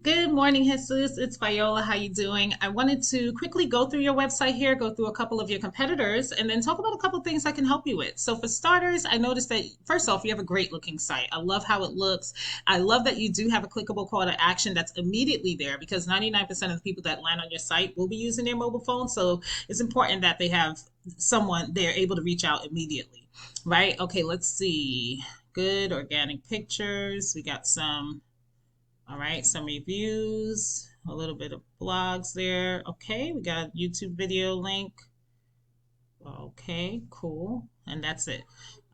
Good morning, Jesus. It's Viola. How you doing? I wanted to quickly go through your website here, go through a couple of your competitors, and then talk about a couple of things I can help you with. So for starters, I noticed that first off, you have a great looking site. I love how it looks. I love that you do have a clickable call to action that's immediately there because 99% of the people that land on your site will be using their mobile phone. So it's important that they have someone they're able to reach out immediately, right? Okay, let's see. Good organic pictures. We got some. All right, some reviews, a little bit of blogs there. Okay, we got a YouTube video link. Okay, cool. And that's it.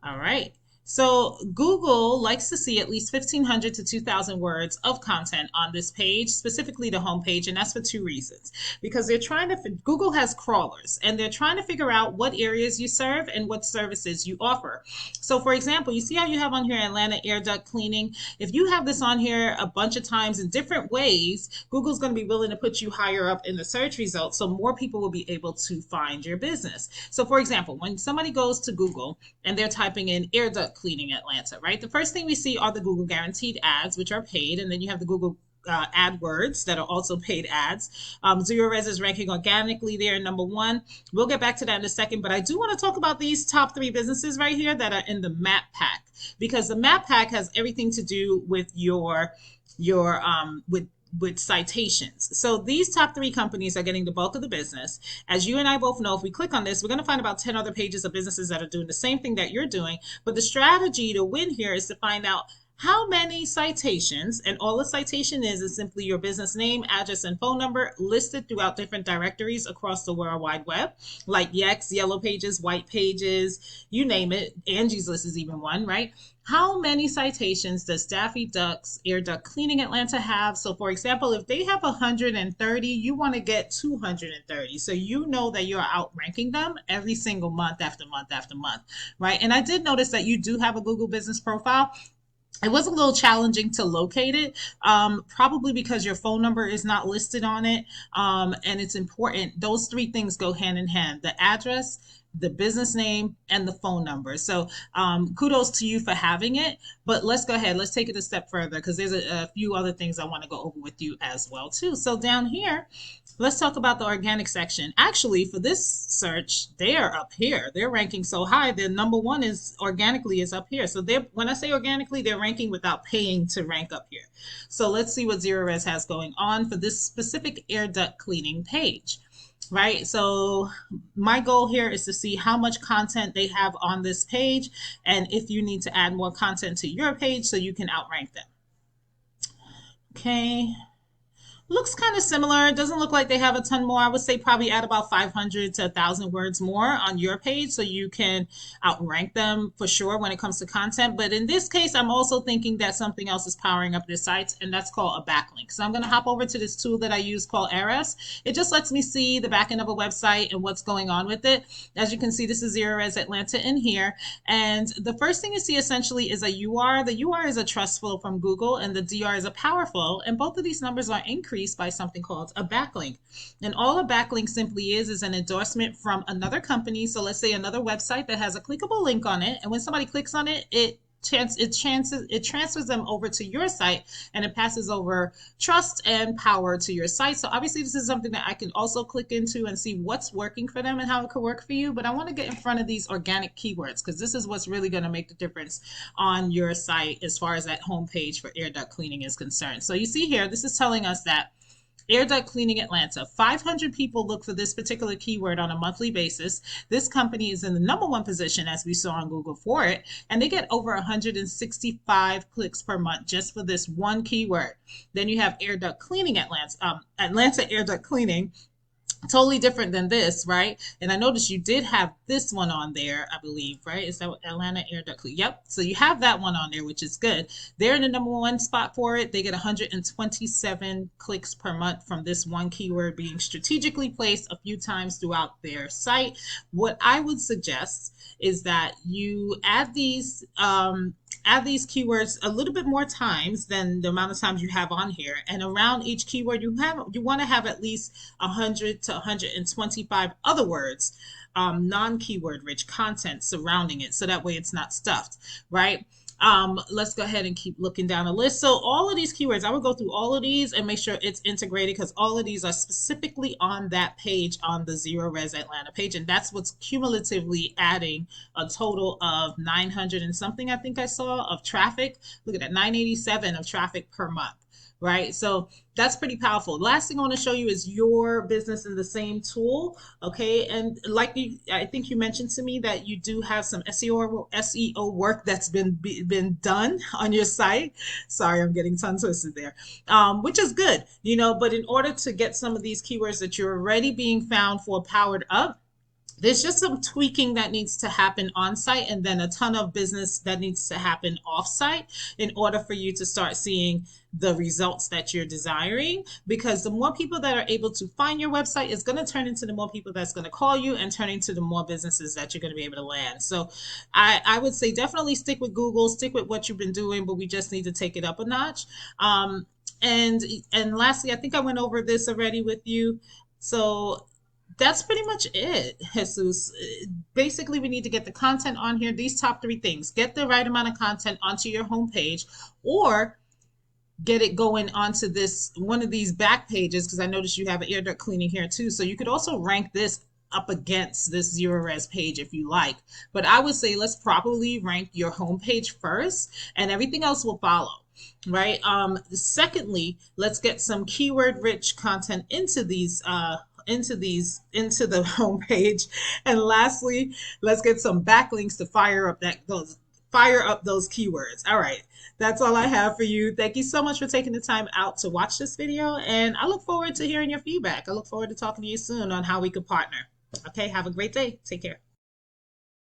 All right. So Google likes to see at least 1,500 to 2,000 words of content on this page, specifically the homepage, and that's for two reasons. Because they're trying to, Google has crawlers, and they're trying to figure out what areas you serve and what services you offer. So for example, you see how you have on here Atlanta air duct cleaning? If you have this on here a bunch of times in different ways, Google's going to be willing to put you higher up in the search results so more people will be able to find your business. So for example, when somebody goes to Google and they're typing in air duct cleaning Atlanta, right? The first thing we see are the Google guaranteed ads, which are paid, and then you have the Google AdWords that are also paid ads. Zero Res is ranking organically there, number one. We'll get back to that in a second, but I do want to talk about these top three businesses right here that are in the map pack because the map pack has everything to do with with citations. So these top three companies are getting the bulk of the business. As you and I both know, if we click on this, we're going to find about 10 other pages of businesses that are doing the same thing that you're doing. But the strategy to win here is to find out how many citations, and all a citation is simply your business name, address, and phone number listed throughout different directories across the World Wide Web, like Yext, Yellow Pages, White Pages, you name it. Angie's List is even one, right? How many citations does Daffy Duck's Air Duct Cleaning Atlanta have? So, for example, if they have 130, you want to get 230. So you know that you're outranking them every single month after month after month, right? And I did notice that you do have a Google business profile. It was a little challenging to locate it, probably because your phone number is not listed on it. And it's important. Those three things go hand in hand: the address, the business name, and the phone number. So kudos to you for having it. But let's go ahead. Let's take it a step further because there's a few other things I want to go over with you as well too. So down here, let's talk about the organic section. Actually, for this search, they are up here. They're ranking so high. Their number one is organically is up here. So they're when I say organically, they're ranking without paying to rank up here. So let's see what Zero Res has going on for this specific air duct cleaning page. Right. So my goal here is to see how much content they have on this page and if you need to add more content to your page so you can outrank them. Okay. Looks kind of similar. It doesn't look like they have a ton more. I would say probably add about 500 to 1,000 words more on your page so you can outrank them for sure when it comes to content. But in this case, I'm also thinking that something else is powering up their sites, and that's called a backlink. So I'm going to hop over to this tool that I use called Ahrefs. It just lets me see the back end of a website and what's going on with it. As you can see, this is Zero Res Atlanta in here. And the first thing you see essentially is a UR. The UR is a trustful from Google, and the DR is a powerful. And both of these numbers are increased by something called a backlink. And all a backlink simply is an endorsement from another company. So let's say another website that has a clickable link on it. And when somebody clicks on it, it transfers them over to your site and it passes over trust and power to your site. So obviously this is something that I can also click into and see what's working for them and how it could work for you. But I want to get in front of these organic keywords because this is what's really going to make the difference on your site as far as that homepage for air duct cleaning is concerned. So you see here, this is telling us that Air Duct Cleaning Atlanta. 500 people look for this particular keyword on a monthly basis. This company is in the number one position, as we saw on Google for it, and they get over 165 clicks per month just for this one keyword. Then you have Air Duct Cleaning Atlanta, Atlanta Air Duct Cleaning. Totally different than this, right? And I noticed you did have this one on there, I believe, right? Is that Atlanta Air Duct Cleaning? Yep. So you have that one on there, which is good. They're in the number one spot for it. They get 127 clicks per month from this one keyword being strategically placed a few times throughout their site. What I would suggest is that you add these keywords a little bit more times than the amount of times you have on here. And around each keyword you want to have at least 100 to 125 other words, non-keyword rich content surrounding it. So that way it's not stuffed, right? Let's go ahead and keep looking down the list. So all of these keywords, I will go through all of these and make sure it's integrated because all of these are specifically on that page on the Zero Res Atlanta page. And that's what's cumulatively adding a total of 900 and something, I think I saw, of traffic. Look at that, 987 of traffic per month. Right. So that's pretty powerful. Last thing I want to show you is your business in the same tool. Okay. And like I think you mentioned to me that you do have some SEO work that's been done on your site. Sorry, I'm getting tongue twisted there. Which is good, but in order to get some of these keywords that you're already being found for powered up, there's just some tweaking that needs to happen on site and then a ton of business that needs to happen off site in order for you to start seeing the results that you're desiring, because the more people that are able to find your website is going to turn into the more people that's going to call you and turn into the more businesses that you're going to be able to land. So I would say definitely stick with Google, stick with what you've been doing, but we just need to take it up a notch. And lastly, I think I went over this already with you. So that's pretty much it, Jesus. Basically, we need to get the content on here. These top three things: get the right amount of content onto your homepage, or get it going onto this one of these back pages, because I noticed you have an air duct cleaning here too. So you could also rank this up against this Zero Res page if you like. But I would say let's properly rank your homepage first, and everything else will follow. Right. Secondly, let's get some keyword rich content into the homepage. And lastly, let's get some backlinks to fire up those keywords. All right. That's all I have for you. Thank you so much for taking the time out to watch this video. And I look forward to hearing your feedback. I look forward to talking to you soon on how we could partner. Okay. Have a great day. Take care.